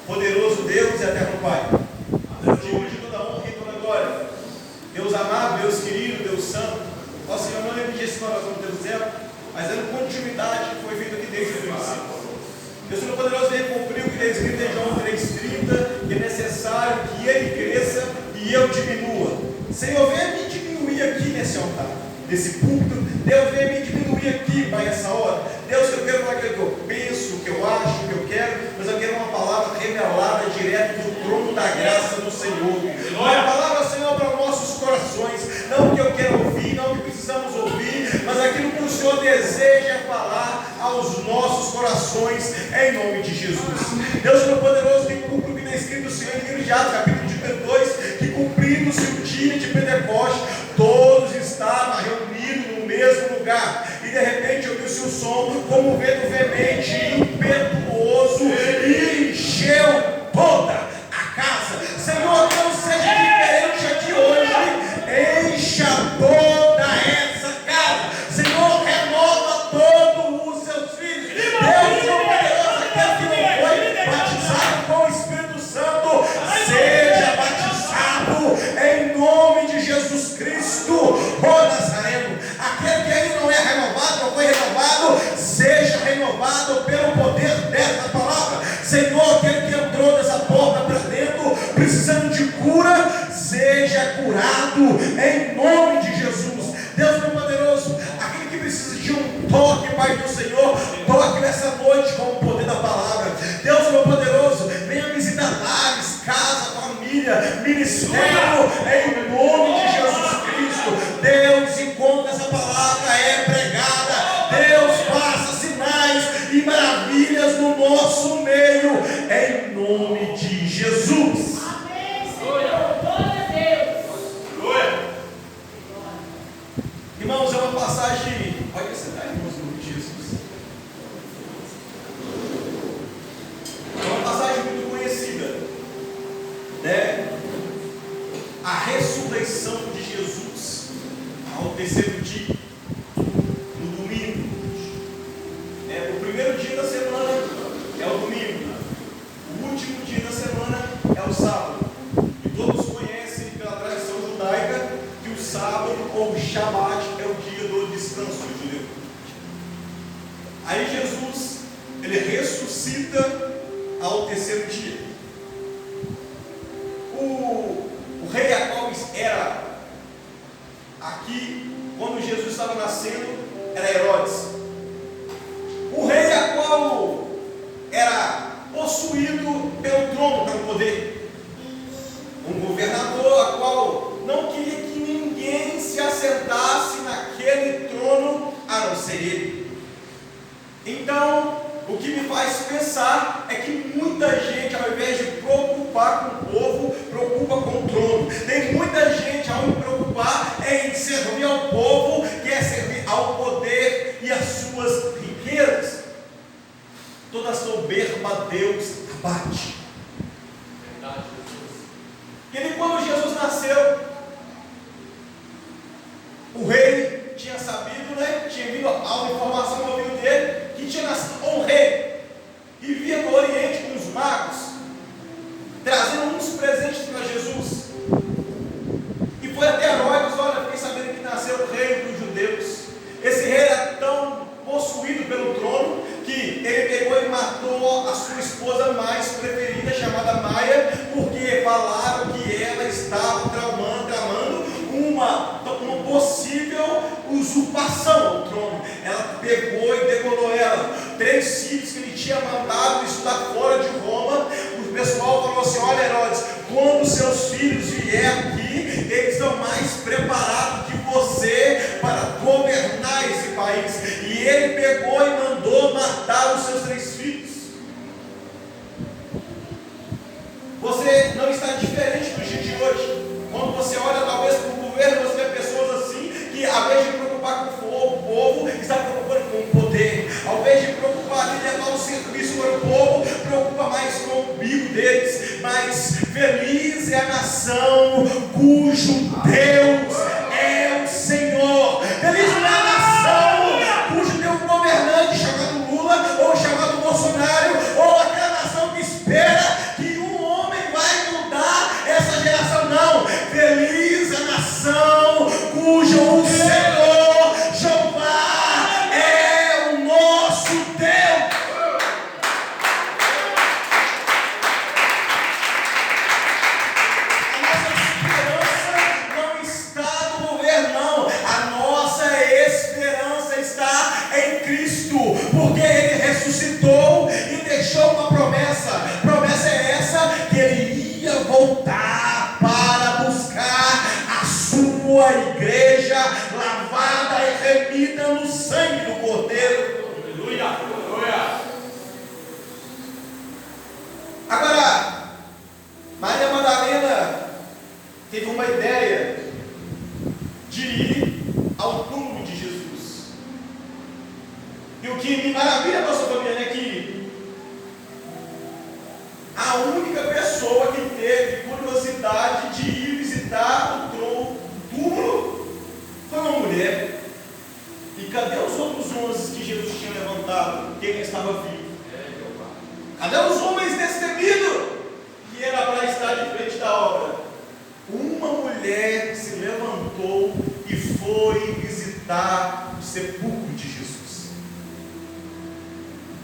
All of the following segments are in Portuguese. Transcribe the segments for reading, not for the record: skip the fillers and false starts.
Poderoso Deus e eterno Pai, Deus de toda honra e toda glória, Deus amado, Deus querido, Deus santo, ó Senhor, não repetir esse coração do Deus zero, mas dando continuidade que foi feito aqui desde o princípio. Deus Todo-Poderoso veio cumprir o que está escrito em João 3,30, que é necessário que Ele cresça e eu diminua. Senhor, venha me diminuir aqui nesse altar, nesse púlpito. Deus, venha me diminuir aqui, Pai, essa hora. Deus, eu quero falar aquilo que eu penso, o que eu acho, o que eu quero, mas eu quero uma palavra revelada direto do trono da graça do Senhor. Uma palavra, Senhor, para nossos corações, não o que eu quero ouvir, não o que precisamos ouvir, mas aquilo que o Senhor deseja falar aos nossos corações, em nome de Jesus. Deus Todo-Poderoso, que cumpre o que está escrito no Senhor em livro de Atos, capítulo 2, que cumprindo-se o dia de Pentecostes, todos estavam reunidos no mesmo lugar, e de repente ouviu-se o som como um vento veemente e impetuoso, e encheu toda a casa. Senhor, que não seja diferente aqui hoje, encha toda essa casa. Senhor, renova todos os seus filhos. Deus Todo-Poderoso, aquele que não foi batizado com o Espírito Santo, seja batizado em nome de Jesus Cristo, ó Nazareno. Aquele que ainda não é renovado, não foi renovado, seja renovado pelo poder dessa palavra. Senhor, aquele que entrou dessa porta para dentro, precisando de cura, seja curado em nome de Jesus. Deus Todo-Poderoso, aquele que precisa de um toque, Pai do Senhor, toque nessa noite com o poder da palavra. Deus Todo-Poderoso, venha visitar lares, casa, família, ministério, em nome de Jesus Cristo. Deus, enquanto essa palavra é pregada, Deus faça sinais e maravilhas no nosso meio, em nome de Jesus. Amém, Senhor. Glória a Deus. Irmãos, é uma passagem, pode sentar, irmãos, no nome de Jesus. É uma passagem muito conhecida, né? A ressurreição de Jesus ao terceiro dia, no domingo. O primeiro dia da semana é o domingo, o último dia da semana é o sábado. E todos conhecem pela tradição judaica que o sábado ou Shabat é o dia do descanso judeu. Aí Jesus, ele ressuscita ao terceiro dia. O rei a qual era aqui, quando Jesus estava nascendo, era Herodes. O rei a qual era possuído pelo trono, pelo poder. Um governador a qual não queria que ninguém se assentasse naquele trono a não ser ele. Então, o que me faz pensar é que muita gente, ao invés de preocupar com o povo, preocupa com o trono. Tem muita gente, ao me preocupar em servir ao povo, quer servir ao poder e às suas riquezas. Toda soberba Deus abate. Verdade, Jesus. E aí, quando Jesus nasceu, o rei tinha sabido, né? Tinha vindo a informação no ouvido dele que tinha nascido um rei, e vivia no Oriente com os magos, trazendo uns presentes para Jesus. E foi até Herodes: olha, fiquei sabendo que nasceu o rei dos judeus. Esse rei era tão possuído pelo trono que ele pegou e matou a sua esposa mais preferida, chamada Maia, porque falaram que ela estava tramando uma possível usurpação ao trono. Ela pegou e degolou ela. 3 filhos que ele tinha mandado estudar fora de Roma. O pessoal falou assim: olha, Herodes, quando seus filhos vier aqui, eles estão mais preparados que você para governar esse país. E ele pegou e mandou matar os seus 3 filhos. Você não está diferente do dia de hoje. Quando você olha talvez para o governo, você vê pessoas assim, que ao invés de preocupar com o povo, está preocupando com o poder. Ao invés de preocupar em levar o serviço para o povo, preocupa mais com o umbigo deles. Mas feliz é a nação cujo Deus é o Senhor. Feliz é a nação cujo tem um governante chamado Lula, ou chamado Bolsonaro, ou aquela nação que espera que voltar para buscar a sua igreja lavada e remida no sangue do Cordeiro. Aleluia, aleluia. Agora, Maria Madalena teve uma ideia de ir ao túmulo de Jesus. E o que me maravilha, pastor Fabiano, é que a única pessoa que teve curiosidade de ir visitar o túmulo foi uma mulher. E cadê os outros 11 que Jesus tinha levantado? Quem estava vivo? Cadê os homens destemidos que era para estar de frente da obra? Uma mulher se levantou e foi visitar o sepulcro de Jesus.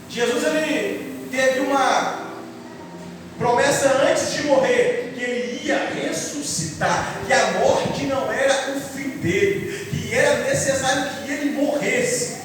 Jesus, ele teve uma promessa antes de morrer, que ele ia ressuscitar, que a morte não era o fim dele, que era necessário que ele morresse.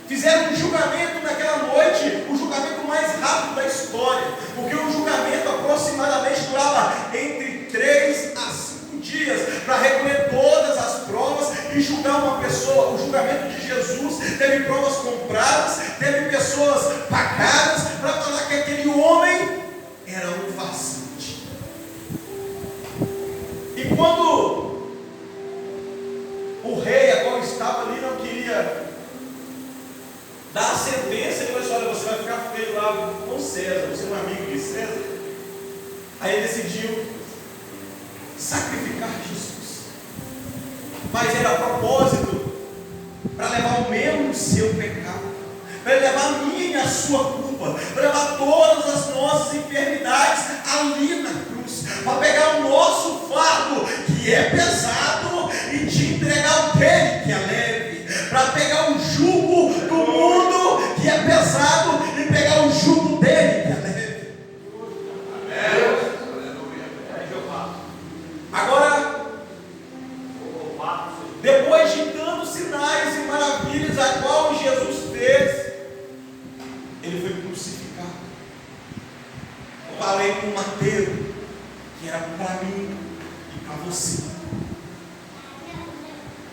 Fizeram um julgamento naquela noite, o julgamento mais rápido da história, porque o julgamento aproximadamente durava entre 3 a 5 dias, para recolher todas as provas e julgar uma pessoa. O julgamento de Jesus teve provas compradas, teve pessoas pagadas, para falar que aquele homem era um farsante. E quando o rei, a qual estava ali, não queria dar a sentença, ele falou assim: olha, você vai ficar feio lá com César, você é um amigo de César. Aí ele decidiu sacrificar Jesus, mas era a propósito, para levar o meu seu pecado, para levar a minha e a sua culpa, para levar todas as nossas enfermidades ali na cruz, para pegar o nosso fardo que é pesado e te entregar o dele que é leve, para pegar o jugo do mundo que é pesado e pegar o jugo dele que é leve. Agora, depois de tantos sinais e maravilhas a qual Jesus fez, ele foi crucificado. Eu falei com o madeiro que era para mim e para você.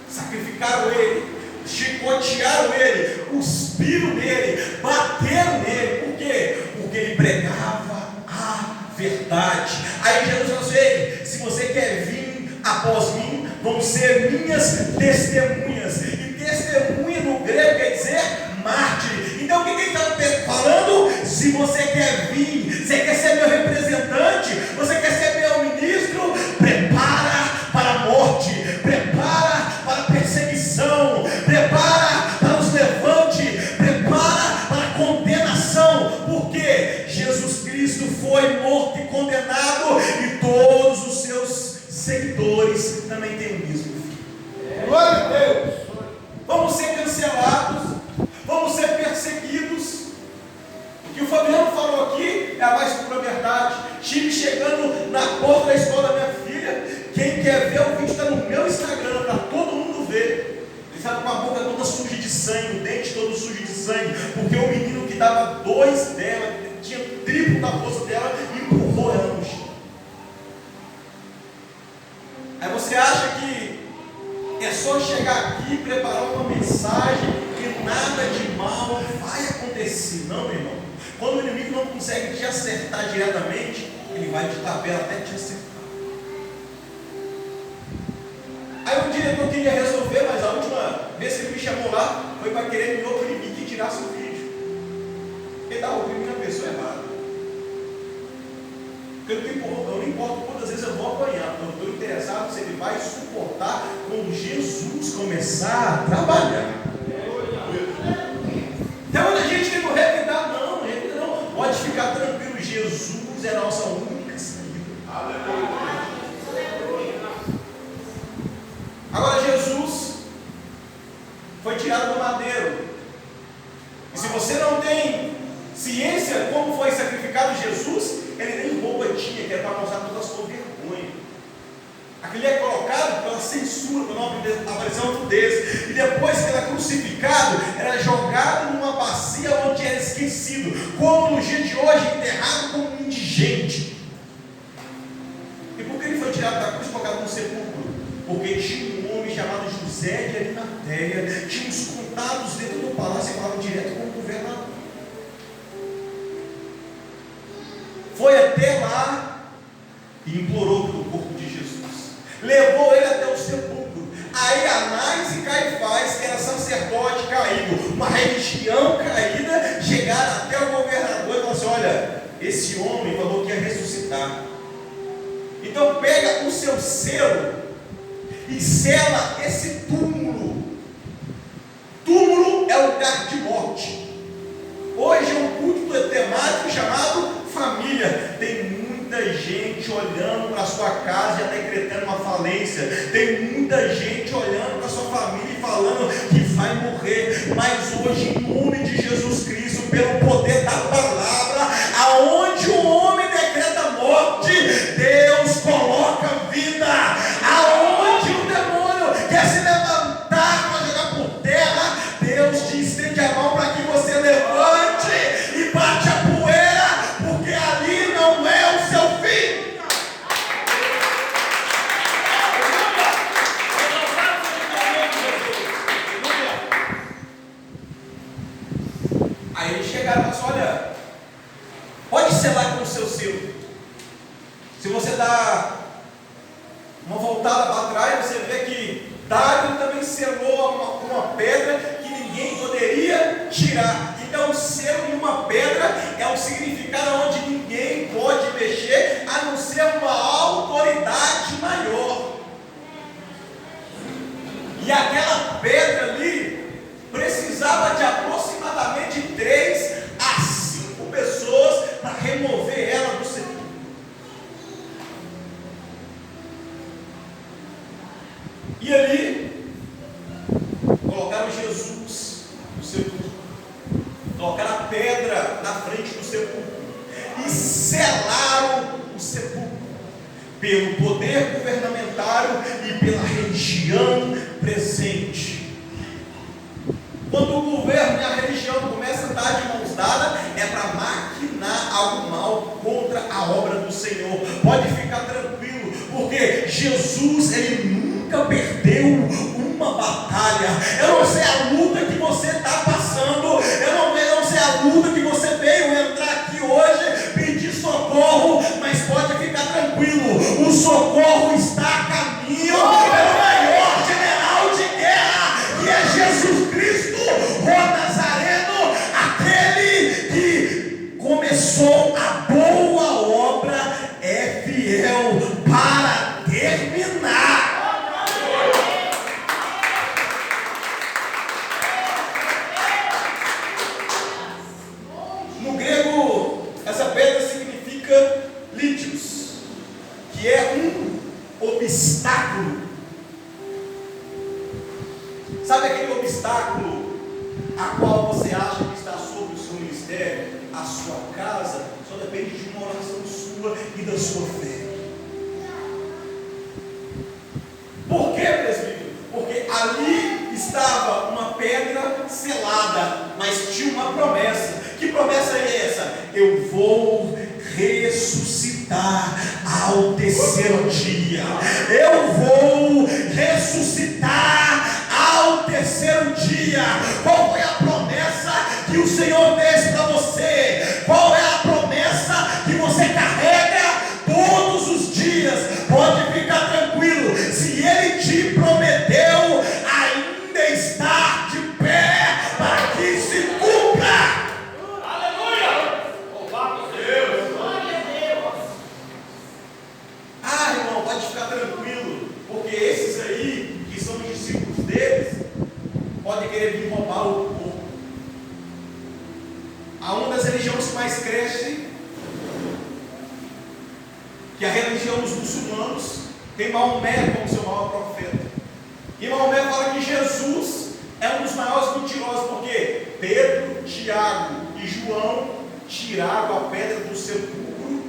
Sacrificaram ele, chicotearam ele, cuspiram nele, bateram nele. Por quê? Porque ele pregava a verdade. Aí Jesus falou assim: se você quer vir após mim, vão ser minhas testemunhas. E testemunha no grego quer dizer mártir. Então o que ele está falando? Se você quer vir, você quer ser meu representante, você quer ser meu ministro, prepara para a morte, prepara para a perseguição, prepara para os levante, prepara para a condenação, porque Jesus Cristo foi morto e condenado, e todos os seus seguidores também têm o mesmo fim. Glória a Deus! Vamos ser cancelados, vamos ser perseguidos. O que o Fabiano falou aqui é a mais pura verdade. Estive chegando na porta da escola da minha filha. Quem quer ver o vídeo está no meu Instagram, para todo mundo ver. Ele estava com a boca toda suja de sangue, o dente todo sujo de sangue, porque o menino que dava 2 dela, tinha triplo da força dela, e empurrou ela no chão. Aí você acha que é só chegar aqui e preparar uma mensagem que nada de mal vai acontecer? Não, meu irmão. Quando o inimigo não consegue te acertar diretamente, ele vai de tabela até te acertar. Aí o diretor queria resolver, mas a última vez que ele me chamou lá foi para querer me oprimir que tirasse o vídeo. Ele estava oprimindo a pessoa errada. Porque eu não importo quantas vezes eu vou apanhar, eu estou interessado se ele vai suportar quando Jesus começar a trabalhar. Tem muita gente que não revidar, não, pode ficar tranquilo, Jesus é a nossa única saída. Agora Jesus foi tirado do madeiro, e se você não tem ciência como foi sacrificado Jesus, ele nem roupa tinha, que era para mostrar toda a sua vergonha. Aquele é colocado pela censura, para não aparecer uma nudez. E depois que era crucificado, era jogado numa bacia onde era esquecido, como no dia de hoje, enterrado como um indigente. sepulcro, porque tinha um homem chamado José de Arimateia, tinha uns contatos dentro do palácio e falava direto com o governador. Foi até lá e implorou pelo corpo de Jesus, levou ele até o sepulcro. Aí Anás e Caifás, que era sacerdote caído, uma religião caída, chegaram até o governador e falaram assim: olha, esse homem falou que ia ressuscitar, então pega o seu selo e sela esse túmulo. Túmulo é lugar de morte. Hoje é um culto temático chamado família. Tem muita gente olhando para a sua casa e já decretando uma falência. Tem muita gente olhando para a sua família e falando que vai morrer. Mas hoje, em nome de Jesus Cristo, pelo poder da palavra, aonde o homem decreta morte, Deus coloca vida. Aonde o demônio quer se levantar para jogar por terra, Deus te estende a mão para que você levante e bate a poeira, porque ali não é o seu fim. Aí eles chegaram e falaram assim: olha, pode selar com o seu selo. Se você dá uma voltada para trás, você vê que Dário também selou uma pedra que ninguém poderia tirar. Então, o selo de uma pedra é um significado onde ninguém pode mexer, a não ser uma autoridade maior. E aquela pedra ali precisava de aproximadamente 3 a 5 pessoas para remover ela do sepulcro. E ali colocaram Jesus no sepulcro, colocaram a pedra na frente do sepulcro e selaram o sepulcro pelo poder governamental e pela religião presente. Quando o governo e a religião começam a andar de mãos dadas, é para maquinar algo mal contra a obra do Senhor. Pode ficar tranquilo, porque Jesus, ele nunca perdeu uma batalha. Eu não sei a luta que você está passando, eu não sei a luta que você veio entrar aqui hoje, pedir socorro, mas pode ficar tranquilo, o socorro está a caminho. É o maior general de guerra, que é Jesus Cristo, o Nazareno, aquele que começou a boa obra, é fiel para terminar. No grego, essa pedra significa lítios, que é um obstáculo. Sabe aquele obstáculo a qual você acha que está sobre o seu ministério, a sua casa? Só depende de uma oração sua e da sua fé. Por quê, presbítero? Porque ali estava uma pedra selada, mas tinha uma promessa. Que promessa é essa? Eu vou ressuscitar ao terceiro dia. Eu vou ressuscitar ao terceiro dia. Qual foi a promessa que o Senhor fez para você? Qual é a promessa que você carrega todos os dias? Pode ficar tranquilo, se Ele te prometeu, ainda está de pé para que se cumpra. Aleluia! Louvado Deus! Glória a Deus. Ah, irmão, pode ficar tranquilo, porque esses aí, que são os discípulos deles, podem querer vir roubar o corpo. A uma das religiões que mais cresce, que é a religião dos muçulmanos, tem Maomé como seu maior profeta. E Maomé fala que Jesus é um dos maiores mentirosos, porque Pedro, Tiago e João tiraram a pedra do sepulcro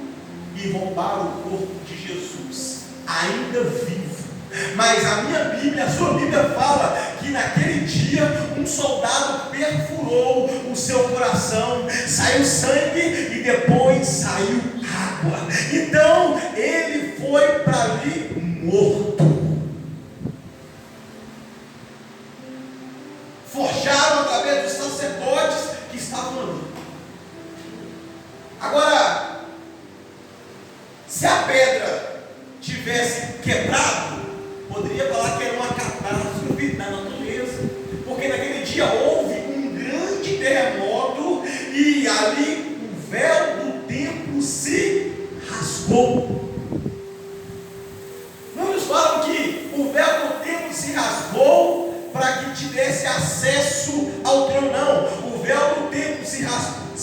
e roubaram o corpo de Jesus, ainda vivo. Mas a minha Bíblia, a sua Bíblia fala que naquele dia um soldado perfurou o seu coração, saiu sangue e depois saiu água. Então ele foi para ali morto. Agora, se a pedra tivesse quebrado, poderia falar que era uma catástrofe na natureza, porque naquele dia houve um grande terremoto e ali o véu do templo se rasgou. Muitos falam que o véu do templo se rasgou para que te desse acesso ao trono. Não, o véu do templo se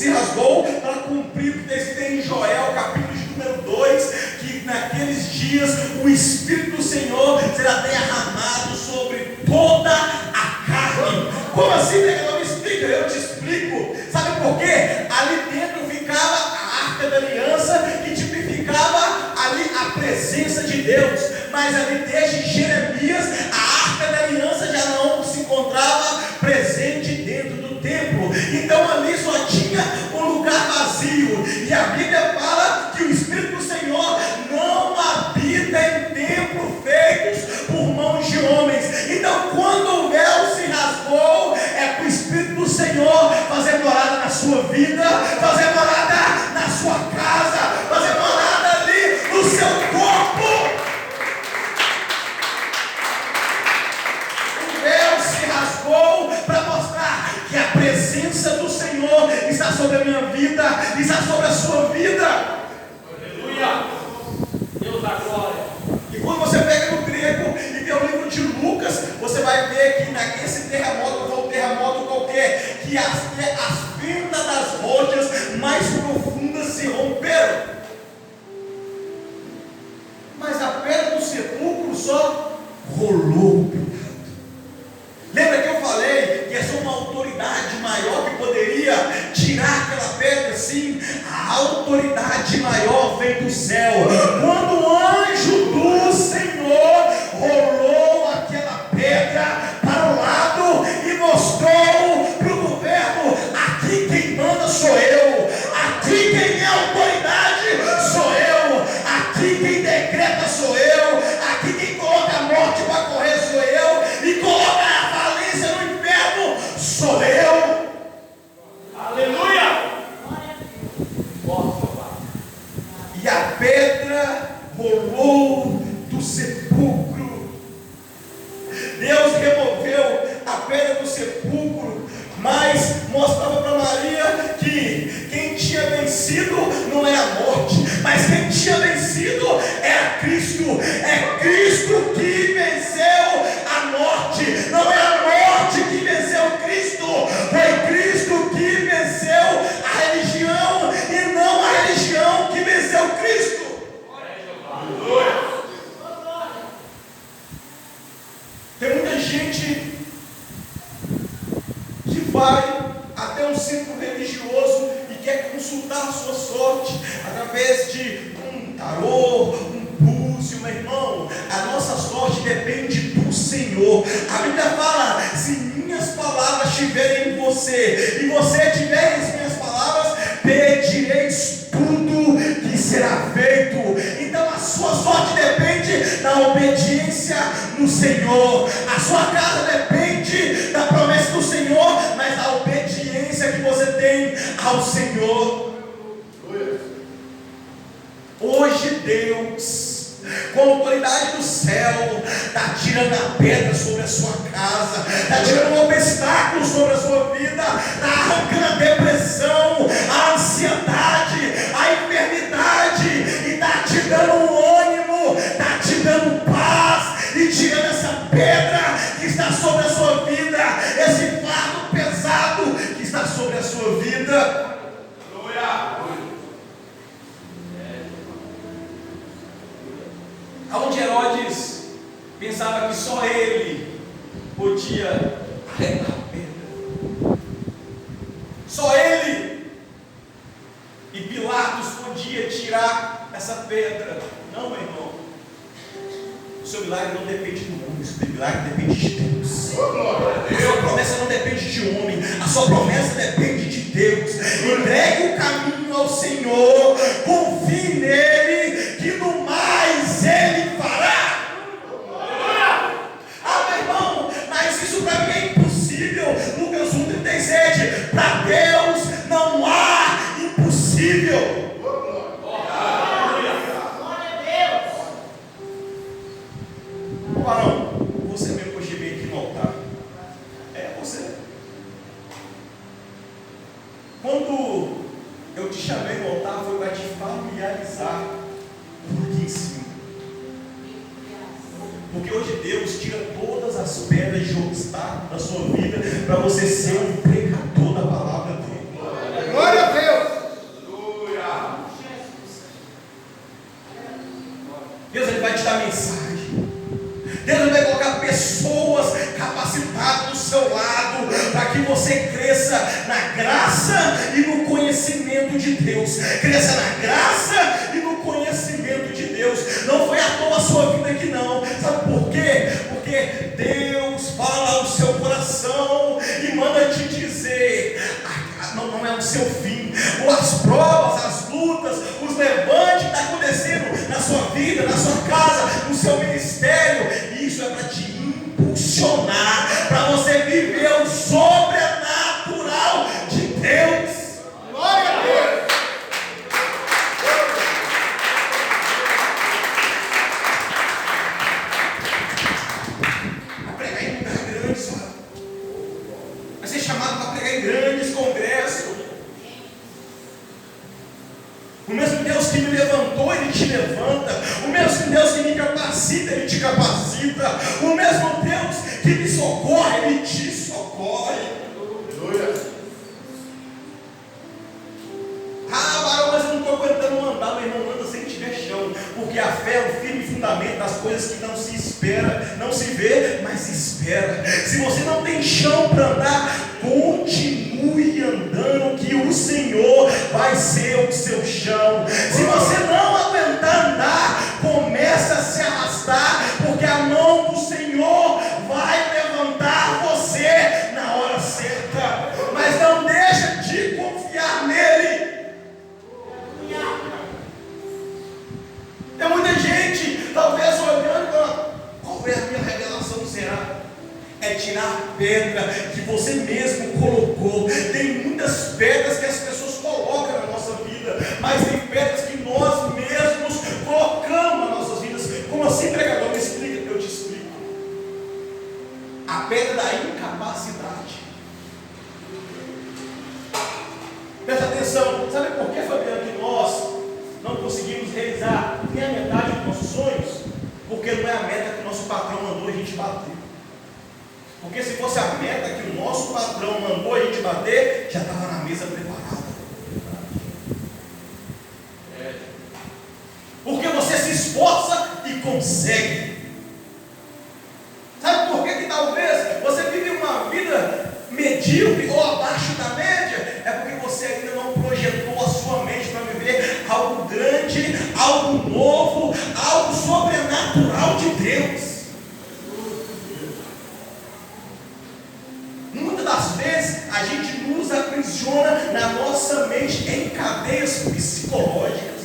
rasgou para cumprir o que está escrito em Joel, capítulo de número 2, que naqueles dias o Espírito do Senhor será derramado sobre toda a carne. Como assim, pregador? Me explica, eu te explico. Sabe por quê? Ali dentro ficava a Arca da Aliança, que tipificava ali a presença de Deus. Mas ali desde Jeremias, a Arca da Aliança já não se encontrava presente dentro do templo. Então ali só tinha um lugar vazio. E a Bíblia fala que o Espírito do Senhor não habita em templos feitos por mãos de homens. Então quando o véu se rasgou, é para o Espírito do Senhor fazer morada na sua vida, fazer morada na sua casa, fazer morada ali no seu corpo. O véu se rasgou para mostrar que a presença do Senhor está sobre a minha vida, está sobre a sua vida. Aleluia. Deus da glória. E quando você pega no grego e vê o livro de Lucas, você vai ver que nesse terremoto, não foi um terremoto qualquer, que as fendas das rochas mais profundas se romperam. Mas a pedra do sepulcro só rolou. Lembra que eu falei que essa é uma autoridade maior que poderia tirar aquela pedra? Sim, a autoridade maior vem do céu. Quando o anjo do Senhor rolou aquela pedra para o lado e mostrou para o governo: aqui quem manda sou eu, aqui quem é autoridade sou eu, aqui quem decreta sou eu, aqui quem coloca a morte para correr sou eu, e coloca a falência no inferno sou eu. Aleluia. E a pedra rolou do sepulcro. Deus removeu a pedra do sepulcro, mas mostrava para Maria que quem tinha vencido não é a morte, mas quem tinha vencido era Cristo. É Cristo que venceu a morte, não é a morte que venceu Cristo, foi Cristo que venceu a religião e não a religião que venceu Cristo. Tem muita gente que vai até um centro religioso e quer consultar a sua sorte através de um tarô, um búzio. Meu irmão, a nossa sorte depende do Senhor. A Bíblia fala: se minhas palavras estiverem em você e você tiver as minhas palavras, pedireis tudo que será feito. Então a sua sorte depende da obediência no Senhor. A sua casa depende da promessa do Senhor, mas da obediência que você tem ao Senhor. Hoje Deus, com a autoridade do céu, está tirando a pedra sobre a sua casa, está tirando um obstáculo sobre a sua vida, está arrancando a depressão, a ansiedade, a enfermidade, e está te dando um ânimo, está te dando paz, e tirando essa pedra que está sobre a sua vida, esse fardo pesado que está sobre a sua vida. Aonde Herodes pensava que só ele podia arrancar a pedra, só ele, e Pilatos podia tirar essa pedra. Não, meu irmão, o seu milagre não depende do homem, o seu milagre depende de Deus. A sua promessa não depende de homem, a sua promessa depende de Deus. Entregue o caminho ao Senhor, confie nele, que no mais ele fará. Ah, meu irmão, mas isso para mim é impossível. Lucas 1,37, para Deus não há impossível. chamei no altar foi para te familiarizar com o que ensina. Porque hoje Deus tira todas as pedras de obstáculo da sua vida para você ser um pregador da palavra dele. Glória a Deus! Deus ele vai te dar mensagem. Deus ele vai colocar pessoas capacitadas do seu lado para que você cresça na graça e no conhecimento de Deus. Cresça na graça e no conhecimento de Deus. Não foi à toa a sua vida aqui não. Sabe por quê? Porque Deus fala ao seu coração e manda te dizer, não é o seu fim. As provas, as lutas, os levantes que está acontecendo na sua vida, na sua casa, no seu ministério, isso é para te impulsionar, para você viver o sobrenatural de Deus. Glória a Deus! Para pregar em lugar grande, sabe? Vai ser chamado para pregar em grandes congressos. O mesmo Deus que me levantou, Ele te levanta. O mesmo Deus que me capacita, Ele te capacita. O mesmo Deus que me socorre, Ele te socorre. Ah, varão, mas eu não estou aguentando andar. Meu irmão, anda sem tiver chão. Porque a fé é o firme fundamento das coisas que não se espera, não se vê, mas se espera. Se você não tem chão para andar, continue andando, que o Senhor vai ser o seu chão. Se você não aguentar andar, começa a se arrastar, porque a mão do Senhor vai levantar você na hora certa. Mas não deixa de confiar nele. Tem muita gente, talvez olhando, qual é a minha revelação será? É tirar a pedra que você mesmo colocou. Tem muitas pedras que as pessoas colocam na nossa vida, mas tem pedras que nós mesmos colocamos nas nossas vidas. Como assim, pregador? Me explica, eu te explico. A pedra da incapacidade. Presta atenção, sabe por que, Fabiano, que nós não conseguimos realizar nem a metade dos nossos sonhos? Porque não é a meta que o nosso patrão mandou a gente bater. Porque se fosse a meta que o nosso patrão mandou a gente bater, já estava na mesa preparada. Porque você se esforça e consegue. Sabe por que talvez você vive uma vida medíocre ou abaixo da média? É porque você ainda não projetou a sua mente para viver algo grande, algo novo, algo sobrenatural de Deus. Muitas das vezes a gente nos aprisiona na nossa mente em cadeias psicológicas.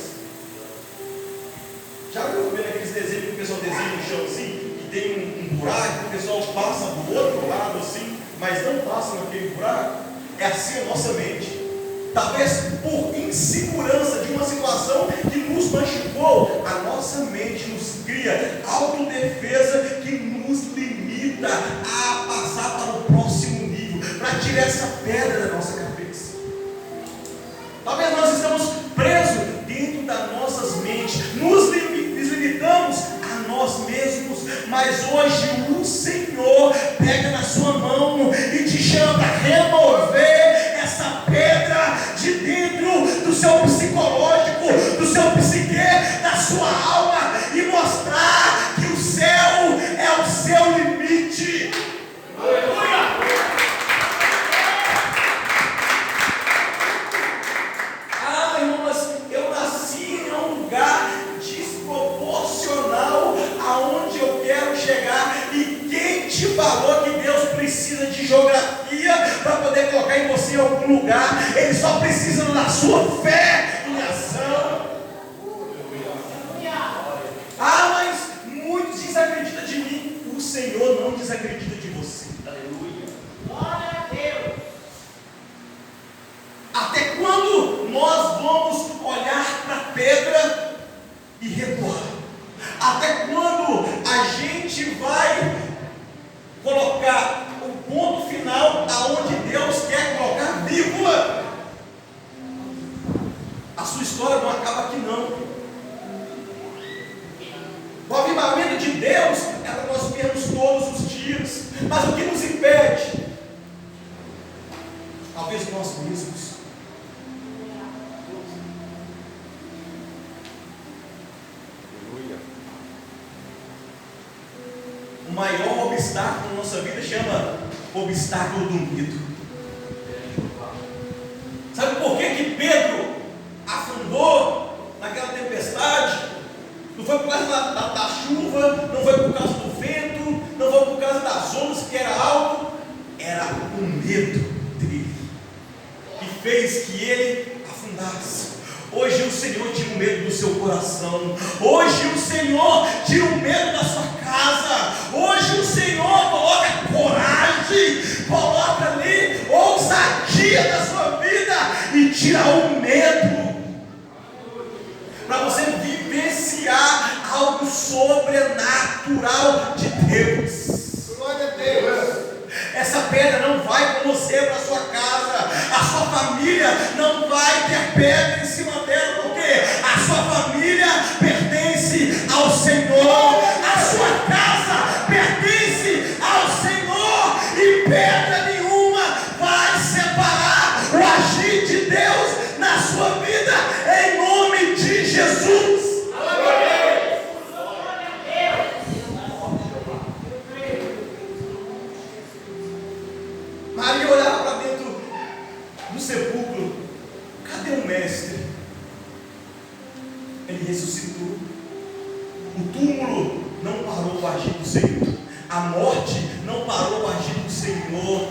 Já viu vendo aqueles desenhos que o pessoal desenha no chão assim, e tem um buraco, o pessoal passa do outro lado assim, mas não passa naquele buraco? É assim a nossa mente. Talvez por insegurança de uma situação que nos machucou, a nossa mente nos cria autodefesa que nos limita a passar para o próximo nível, para tirar essa pedra da nossa cabeça. Talvez nós estamos presos dentro das nossas mentes, nos limitamos a nós mesmos, mas hoje o Senhor pega na sua mão e te chama para remover essa pedra de dentro do seu psicológico, do seu psique, da sua alma, e mostrar que o céu é o seu limite. Aleluia! Ah, irmão, mas eu nasci em um lugar desproporcional aonde eu quero chegar. E quem te falou que Deus precisa de geografia para poder colocar em você em algum lugar? Ele só precisa da sua fé em ação. Ah, mas muitos desacreditam de mim. O Senhor não desacredita de você. Aleluia. Glória a Deus. Até quando nós vamos olhar para a pedra e recuar? Até quando a gente vai colocar o ponto final aonde Deus quer colocar vírgula? sua história não acaba aqui não. O avivamento de Deus é para nós vermos todos os dias. Mas o que nos impede? Talvez nós mesmos. O maior obstáculo na nossa vida chama obstáculo do medo. Sabe por que Pedro afundou naquela tempestade? Não foi por causa da chuva, não foi por causa do vento, não foi por causa das ondas que era alto, era o medo dele que fez que ele afundasse. Hoje o Senhor tira o medo do seu coração. Hoje o Senhor tira o medo da sua casa. Hoje o Senhor coloca coragem, coloca ali ousadia na sua vida e tira o medo, para você vivenciar algo sobrenatural de Deus. Glória a Deus. Essa pedra não vai com você para a sua casa. A sua família não vai ter pedra em cima dela, porque a sua família pertence ao Senhor. A sua casa pertence ao Senhor. E pedra nenhuma vai separar o agir de Deus na sua vida, em nome de Jesus. Maria olhava para dentro do sepulcro. Cadê o mestre? Ele ressuscitou. O túmulo não parou o agir do Senhor. A morte não parou o agir do Senhor.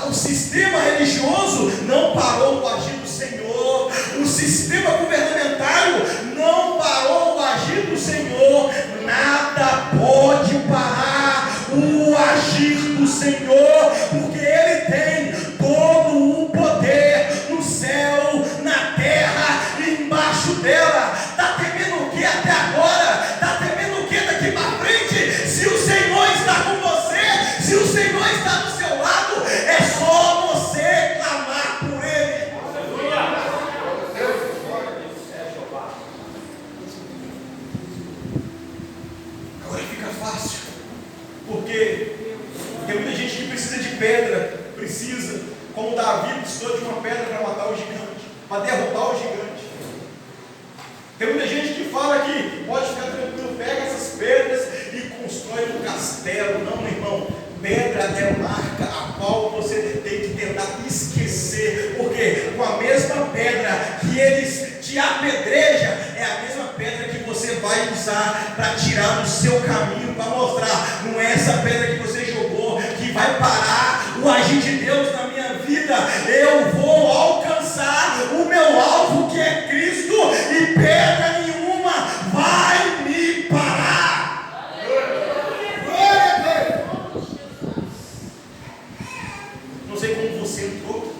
O sistema religioso não parou o agir do Senhor. O sistema governamentário não parou o agir do Senhor. Nada pode parar o agir do Senhor, porque Ele tem todo o poder no céu, na terra e embaixo dela. Está temendo o que até agora? Está temendo o que daqui para frente? Se o Senhor está com você, se o Senhor está do seu lado, é só você clamar por Ele. Agora fica fácil, porque tem muita gente que precisa de pedra, precisa, como Davi precisou de uma pedra para matar o gigante, para derrubar o gigante. Tem muita gente que fala que pode ficar tranquilo, pega essas pedras e constrói um castelo. Não, meu irmão, pedra é marca a qual você tem que tentar esquecer, porque com a mesma pedra que eles te apedrejam, é a mesma pedra que você vai usar para tirar do seu caminho, para mostrar, não é essa pedra que você jogou que vai parar o agir de Deus na minha vida. Eu vou alcançar o meu alvo, que é Cristo, e pedra nenhuma vai me parar. Glória a Deus. Não sei como você entrou,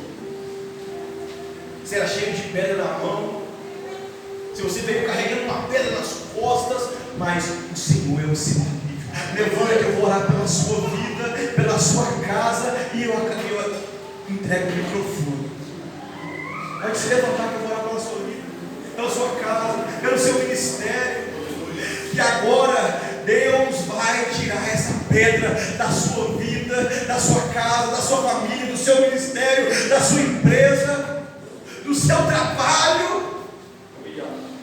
você era cheio de pedra na mão, se você veio carregando uma pedra nas costas, mas o Senhor é o seu alívio. Levanta que eu vou orar pela sua vida, pela sua casa, e eu entrego o microfone. Pode se levantar que eu vou orar pela sua vida, pela sua casa, pelo seu ministério. Que agora Deus vai tirar essa pedra da sua vida, da sua casa, da sua família, do seu ministério, da sua empresa, do seu trabalho.